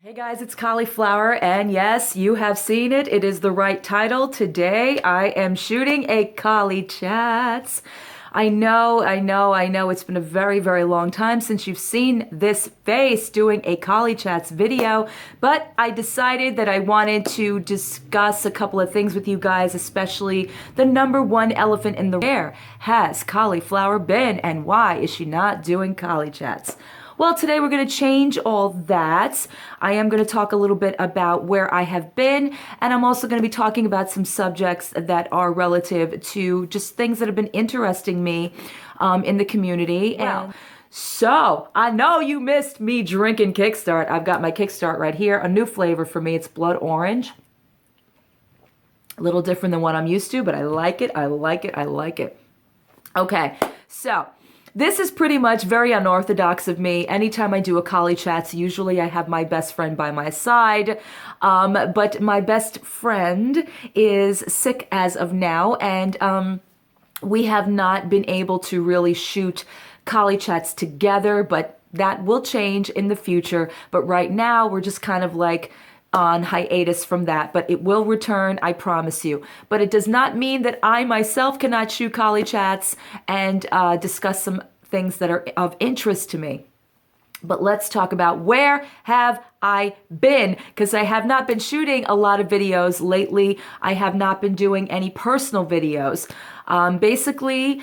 Hey guys, it's Cauliflower, and yes, you have seen it. It is the right title. Today, I am shooting a Collie Chats. I know. It's been a very, very long time since you've seen this face doing a Collie Chats video, but I decided that I wanted to discuss a couple of things with you guys, especially the number one elephant in the room. Where has Cauliflower been, and why is she not doing Collie Chats? Well, today we're going to change all that. I am going to talk a little bit about where I have been, and I'm also going to be talking about some subjects that are relative to just things that have been interesting me in the community. Wow. So, I know you missed me drinking Kickstart. I've got my Kickstart right here, a new flavor for me. It's blood orange. A little different than what I'm used to, but I like it. I like it. I like it. Okay, so this is pretty much very unorthodox of me. Anytime I do a Collie Chats, usually I have my best friend by my side. But my best friend is sick as of now, and we have not been able to really shoot Collie Chats together, but that will change in the future. But right now, we're just kind of like on hiatus from that, but it will return, I promise you. But it does not mean that I myself cannot shoot Collie Chats and discuss some things that are of interest to me. But let's talk about where have I been, because I have not been shooting a lot of videos lately. I have not been doing any personal videos. Basically,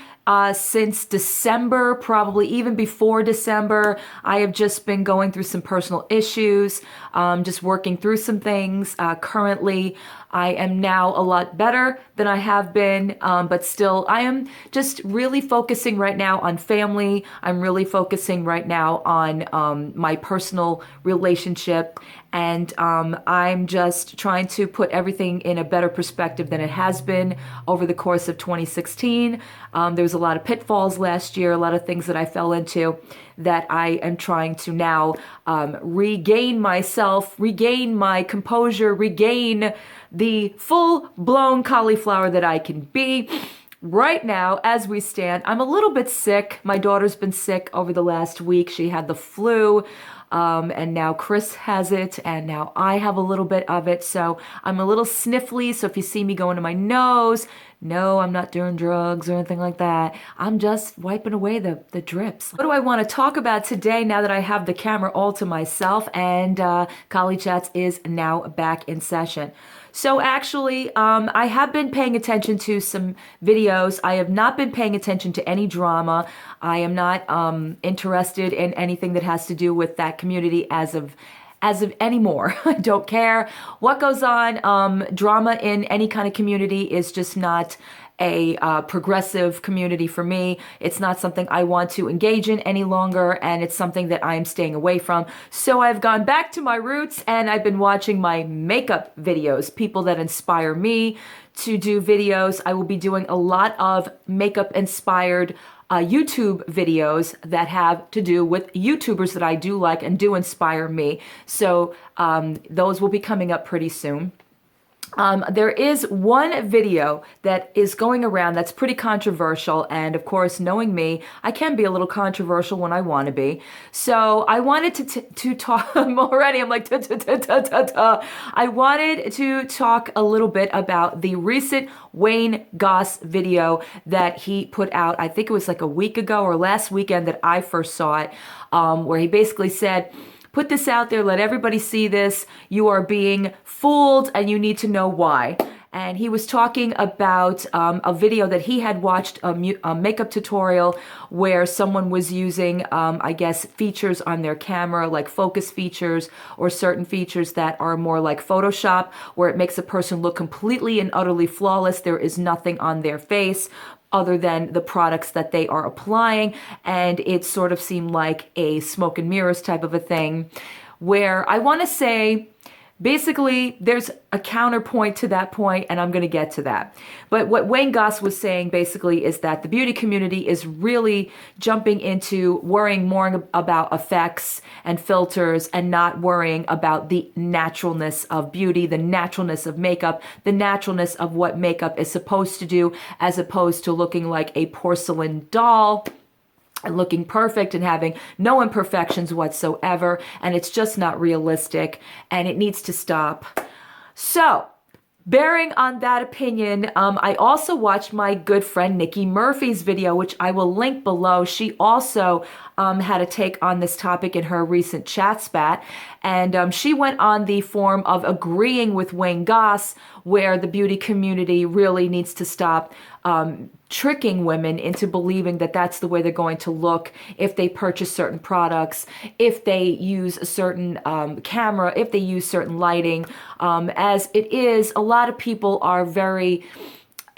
since December, probably even before December, I have just been going through some personal issues, just working through some things. Currently, I am now a lot better than I have been, but still, I am just really focusing right now on family. I'm really focusing right now on my personal relationship, and I'm just trying to put everything in a better perspective than it has been over the course of 2016. There was a lot of pitfalls last year, a lot of things that I fell into that I am trying to now regain myself, regain my composure, regain the full-blown cauliflower that I can be. Right now, as we stand, I'm a little bit sick. My daughter's been sick over the last week. She had the flu. And now Chris has it, and now I have a little bit of it, so I'm a little sniffly. So if you see me going to my nose, no, I'm not doing drugs or anything like that. I'm just wiping away the drips. What do I want to talk about today now that I have the camera all to myself and Collie Chats is now back in session? So actually, I have been paying attention to some videos. I have not been paying attention to any drama. I am not interested in anything that has to do with that community as of anymore. I don't care what goes on. Drama in any kind of community is just not a progressive community for me. It's not something I want to engage in any longer, and it's something that I'm staying away from. So I've gone back to my roots, and I've been watching my makeup videos, people that inspire me to do videos. I will be doing a lot of makeup inspired YouTube videos that have to do with YouTubers that I do like and do inspire me. So those will be coming up pretty soon. There is one video that is going around that's pretty controversial, and of course, knowing me, I can be a little controversial when I want to be. So I wanted to talk. I'm like I wanted to talk a little bit about the recent Wayne Goss video that he put out. I think it was like a week ago or last weekend that I first saw it, where he basically said, "Put this out there, let everybody see this. You are being fooled and you need to know why." And he was talking about a video that he had watched, a makeup tutorial where someone was using, I guess, features on their camera, like focus features or certain features that are more like Photoshop, where it makes a person look completely and utterly flawless. There is nothing on their face other than the products that they are applying, and it sort of seemed like a smoke and mirrors type of a thing, where I want to say, basically, there's a counterpoint to that point, and I'm going to get to that. But what Wayne Goss was saying basically is that the beauty community is really jumping into worrying more about effects and filters and not worrying about the naturalness of beauty, the naturalness of makeup, the naturalness of what makeup is supposed to do, as opposed to looking like a porcelain doll. and looking perfect and having no imperfections whatsoever. And it's just not realistic, and it needs to stop. So, bearing on that opinion, I also watched my good friend Nikki Murphy's video, which I will link below. She also had a take on this topic in her recent chat spat, and she went on the form of agreeing with Wayne Goss, where the beauty community really needs to stop tricking women into believing that that's the way they're going to look if they purchase certain products, if they use a certain camera, if they use certain lighting. As it is, a lot of people are very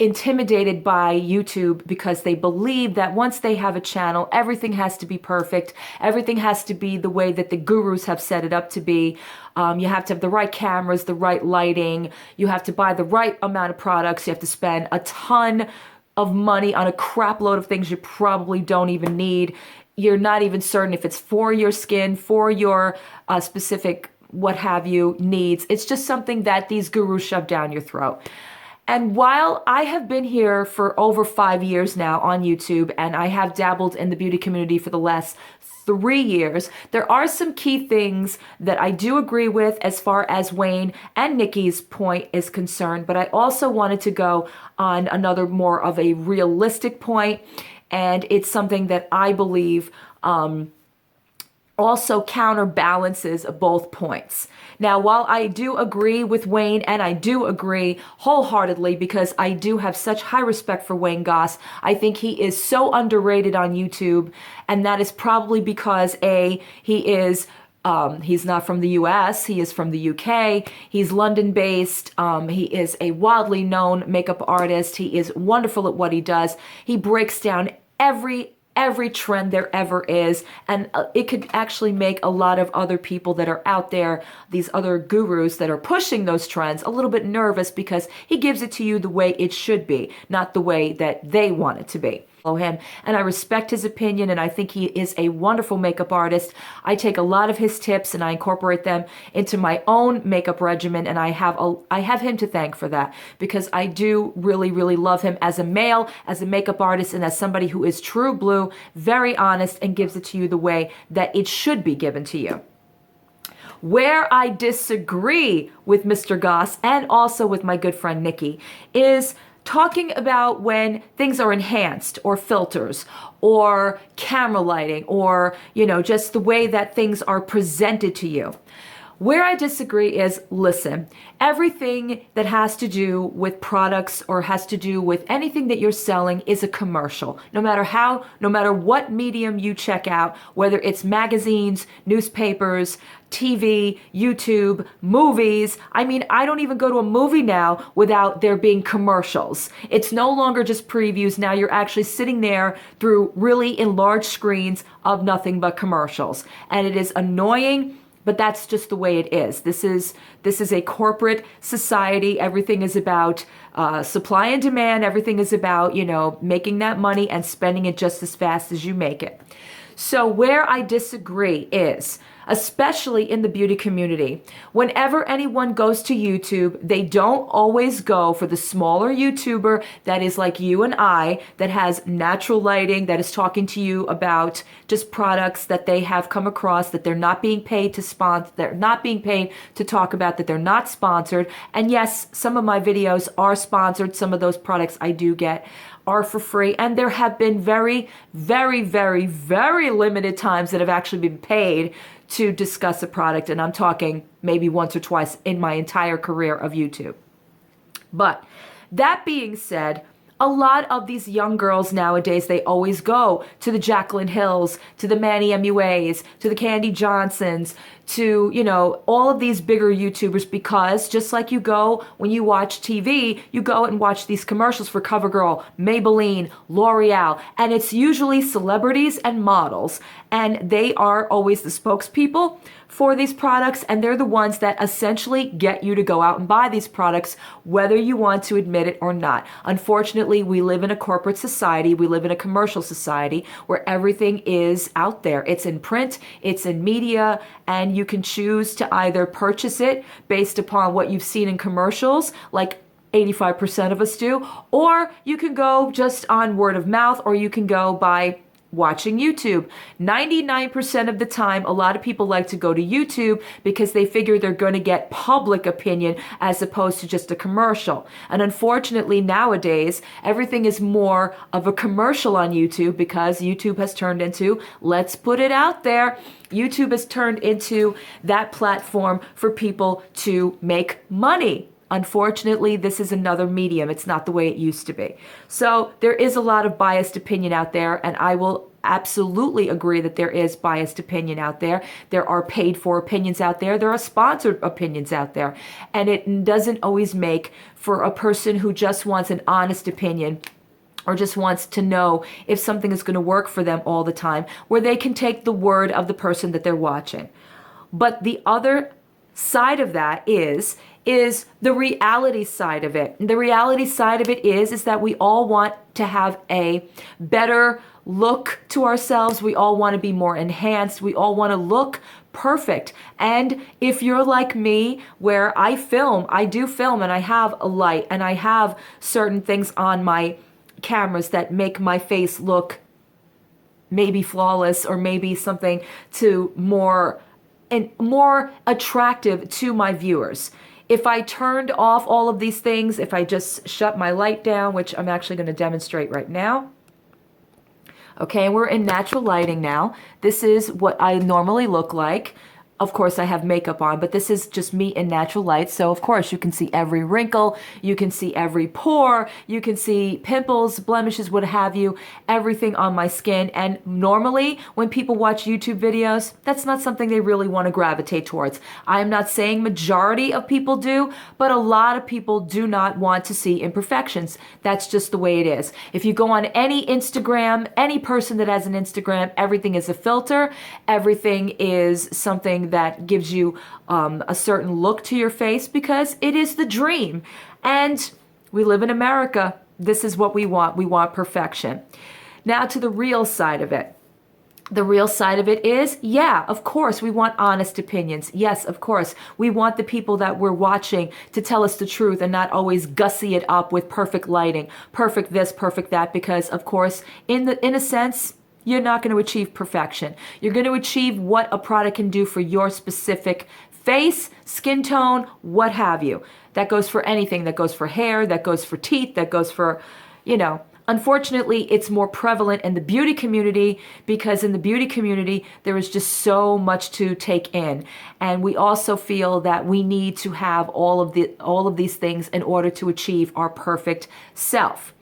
intimidated by YouTube because they believe that once they have a channel, everything has to be perfect. Everything has to be the way that the gurus have set it up to be. You have to have the right cameras, the right lighting. You have to buy the right amount of products. You have to spend a ton of money on a crap load of things you probably don't even need. You're not even certain if it's for your skin, for your specific what have you needs. It's just something that these gurus shove down your throat. And while I have been here for over 5 years now on YouTube, and I have dabbled in the beauty community for the last 3 years, there are some key things that I do agree with as far as Wayne and Nikki's point is concerned, but I also wanted to go on another more of a realistic point, and it's something that I believe also counterbalances both points. Now, while I do agree with Wayne, and I do agree wholeheartedly because I do have such high respect for Wayne Goss, I think he is so underrated on YouTube, and that is probably because he's not from the US, he is from the UK, he's London-based, he is a wildly known makeup artist, he is wonderful at what he does, he breaks down every trend there ever is, and it could actually make a lot of other people that are out there, these other gurus that are pushing those trends, a little bit nervous because he gives it to you the way it should be, not the way that they want it to be. Him, and I respect his opinion, and I think he is a wonderful makeup artist. I take a lot of his tips and I incorporate them into my own makeup regimen, and I have him to thank for that, because I do really, really love him as a male, as a makeup artist, and as somebody who is true blue, very honest, and gives it to you the way that it should be given to you. Where I disagree with Mr. Goss and also with my good friend Nikki is talking about when things are enhanced or filters or camera lighting or, just the way that things are presented to you. Where I disagree is, listen, everything that has to do with products or has to do with anything that you're selling is a commercial. No matter what medium you check out, whether it's magazines, newspapers, TV, YouTube, movies. I mean, I don't even go to a movie now without there being commercials. It's no longer just previews. Now you're actually sitting there through really enlarged screens of nothing but commercials. And it is annoying, but that's just the way it is. This is a corporate society. Everything is about supply and demand. Everything is about, making that money and spending it just as fast as you make it. So where I disagree is, especially in the beauty community, whenever anyone goes to YouTube, they don't always go for the smaller YouTuber that is like you and I, that has natural lighting, that is talking to you about just products that they have come across, that they're not being paid to sponsor, they're not being paid to talk about, that they're not sponsored. And yes, some of my videos are sponsored. Some of those products I do get are for free. And there have been very, very, very, very limited times that have actually been paid to discuss a product. And I'm talking maybe once or twice in my entire career of YouTube. But that being said, a lot of these young girls nowadays, they always go to the Jaclyn Hills, to the Manny MUAs, to the Candy Johnsons, to, all of these bigger YouTubers, because just like you go when you watch TV, you go and watch these commercials for CoverGirl, Maybelline, L'Oreal, and it's usually celebrities and models, and they are always the spokespeople for these products, and they're the ones that essentially get you to go out and buy these products, whether you want to admit it or not. Unfortunately, we live in a corporate society, we live in a commercial society where everything is out there. It's in print, it's in media, and you can choose to either purchase it based upon what you've seen in commercials, like 85% of us do, or you can go just on word of mouth, or you can go by watching YouTube. 99% of the time, a lot of people like to go to YouTube because they figure they're going to get public opinion as opposed to just a commercial. And unfortunately, nowadays, everything is more of a commercial on YouTube because YouTube has turned into, let's put it out there, YouTube has turned into that platform for people to make money. Unfortunately, this is another medium. It's not the way it used to be. So there is a lot of biased opinion out there, and I will absolutely agree that there is biased opinion out there. There are paid for opinions out there. There are sponsored opinions out there. And it doesn't always make for a person who just wants an honest opinion or just wants to know if something is going to work for them all the time, where they can take the word of the person that they're watching. But the other side of that is the reality side of it. The reality side of it is that we all want to have a better look to ourselves. We all want to be more enhanced. We all want to look perfect. And if you're like me, where I do film, and I have a light, and I have certain things on my cameras that make my face look maybe flawless, or maybe something to more attractive to my viewers. If I turned off all of these things, if I just shut my light down, which I'm actually going to demonstrate right now. Okay, we're in natural lighting now. This is what I normally look like. Of course, I have makeup on, but this is just me in natural light. So, of course, you can see every wrinkle, you can see every pore, you can see pimples, blemishes, what have you, everything on my skin. And normally, when people watch YouTube videos, that's not something they really want to gravitate towards. I'm not saying majority of people do, but a lot of people do not want to see imperfections. That's just the way it is. If you go on any Instagram, any person that has an Instagram, everything is a filter. Everything is something that gives you a certain look to your face, because it is the dream. And we live in America. This is what we want. We want perfection. Now to the real side of it. The real side of it is, yeah, of course, we want honest opinions. Yes, of course, we want the people that we're watching to tell us the truth and not always gussy it up with perfect lighting, perfect this, perfect that, because, of course, in a sense, you're not going to achieve perfection. You're going to achieve what a product can do for your specific face, skin tone, what have you. That goes for anything. That goes for hair, that goes for teeth, that goes for, unfortunately, it's more prevalent in the beauty community, because in the beauty community, there is just so much to take in. And we also feel that we need to have all of these things in order to achieve our perfect self.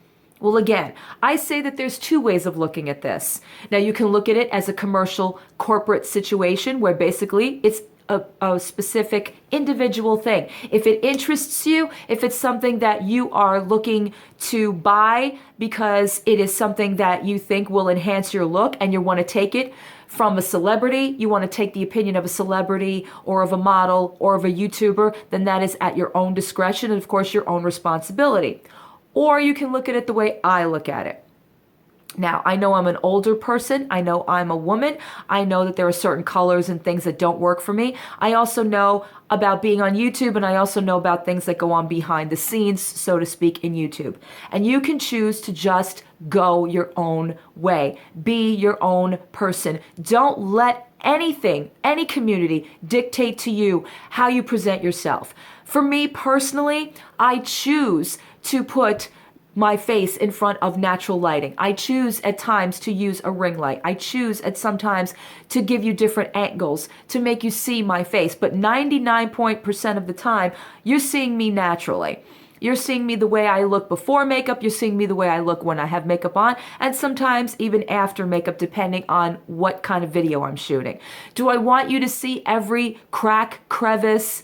Well, again, I say that there's two ways of looking at this. Now, you can look at it as a commercial corporate situation where basically it's a specific individual thing. If it interests you, if it's something that you are looking to buy because it is something that you think will enhance your look and you want to take it from a celebrity, you want to take the opinion of a celebrity or of a model or of a YouTuber, then that is at your own discretion and, of course, your own responsibility. Or you can look at it the way I look at it. Now, I know I'm an older person. I know I'm a woman. I know that there are certain colors and things that don't work for me. I also know about being on YouTube, and I also know about things that go on behind the scenes, so to speak, in YouTube. And you can choose to just go your own way. Be your own person. Don't let anything, any community dictate to you how you present yourself. For me personally, I choose to put my face in front of natural lighting. I choose at times to use a ring light. I choose at sometimes to give you different angles to make you see my face. But 99% of the time, you're seeing me naturally. You're seeing me the way I look before makeup. You're seeing me the way I look when I have makeup on, and sometimes even after makeup, depending on what kind of video I'm shooting. Do I want you to see every crack, crevice,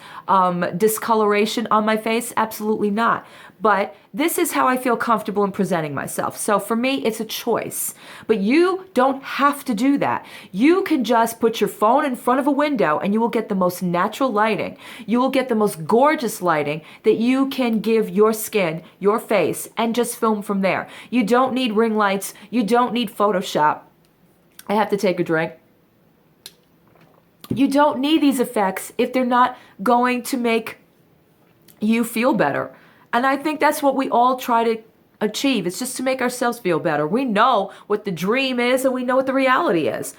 discoloration on my face? Absolutely not. But this is how I feel comfortable in presenting myself. So for me, it's a choice. But you don't have to do that. You can just put your phone in front of a window and you will get the most natural lighting. You will get the most gorgeous lighting that you can give your skin, your face, and just film from there. You don't need ring lights. You don't need Photoshop. I have to take a drink. You don't need these effects if they're not going to make you feel better. And I think that's what we all try to achieve. It's just to make ourselves feel better. We know what the dream is and we know what the reality is.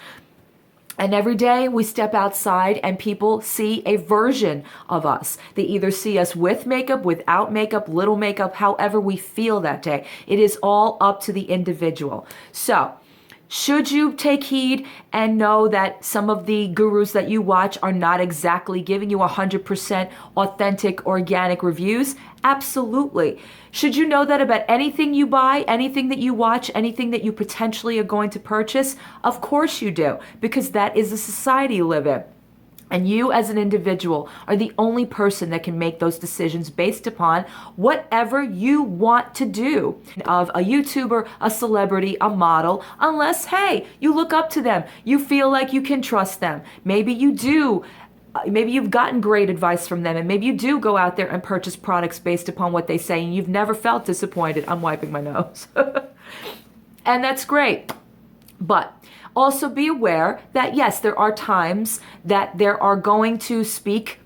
And every day we step outside and people see a version of us. They either see us with makeup, without makeup, little makeup, however we feel that day. It is all up to the individual. So, should you take heed and know that some of the gurus that you watch are not exactly giving you 100% authentic, organic reviews? Absolutely. Should you know that about anything you buy, anything that you watch, anything that you potentially are going to purchase? Of course you do, because that is the society you live in. And you as an individual are the only person that can make those decisions based upon whatever you want to do. Of a YouTuber, a celebrity, a model, unless, hey, you look up to them. You feel like you can trust them. Maybe you do. Maybe you've gotten great advice from them, and maybe you do go out there and purchase products based upon what they say, and you've never felt disappointed. I'm wiping my nose. And that's great. But also be aware that, yes, there are times that there are going to speak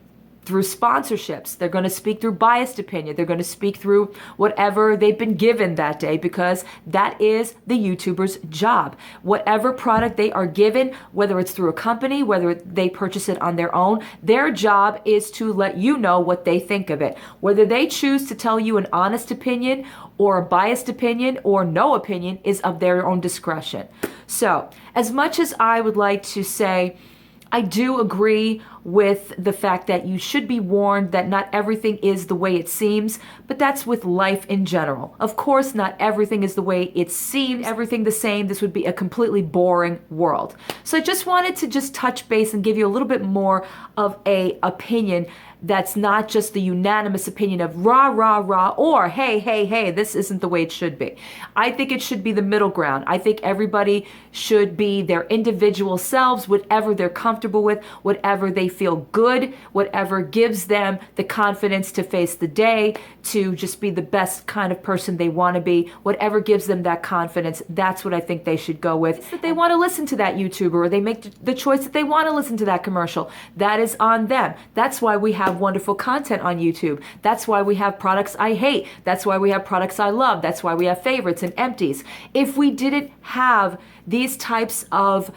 through sponsorships. They're going to speak through biased opinion. They're going to speak through whatever they've been given that day, because that is the YouTuber's job. Whatever product they are given, whether it's through a company, whether they purchase it on their own, their job is to let you know what they think of it. Whether they choose to tell you an honest opinion or a biased opinion or no opinion is of their own discretion. So, as much as I would like to say, I do agree with the fact that you should be warned that not everything is the way it seems, but that's with life in general. Of course, not everything is the way it seems, everything the same. This would be a completely boring world. So I just wanted to just touch base and give you a little bit more of a opinion that's not just the unanimous opinion of rah, rah, rah, or hey, hey, hey, this isn't the way it should be. I think it should be the middle ground. I think everybody should be their individual selves, whatever they're comfortable with, whatever they feel good, whatever gives them the confidence to face the day, to just be the best kind of person they want to be, whatever gives them that confidence, that's what I think they should go with. If they want to listen to that YouTuber, or they make the choice that they want to listen to that commercial, that is on them. That's why we have wonderful content on YouTube. That's why we have products I hate. That's why we have products I love. That's why we have favorites and empties. If we didn't have these types of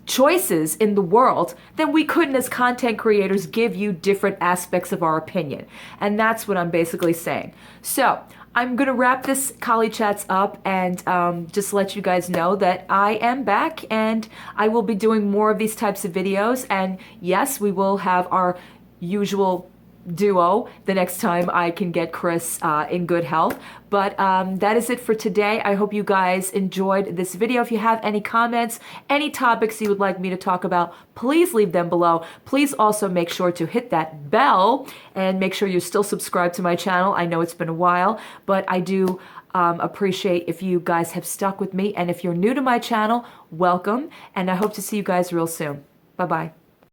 choices in the world, then we couldn't, as content creators, give you different aspects of our opinion. And that's what I'm basically saying. So I'm going to wrap this Choly Chats up and just let you guys know that I am back and I will be doing more of these types of videos. And yes, we will have our usual duo the next time I can get Chris in good health. But that is it for today. I hope you guys enjoyed this video. If you have any comments, any topics you would like me to talk about, please leave them below. Please also make sure to hit that bell and make sure you're still subscribed to my channel. I know it's been a while, but I do appreciate if you guys have stuck with me. And if you're new to my channel, welcome. And I hope to see you guys real soon. Bye-bye.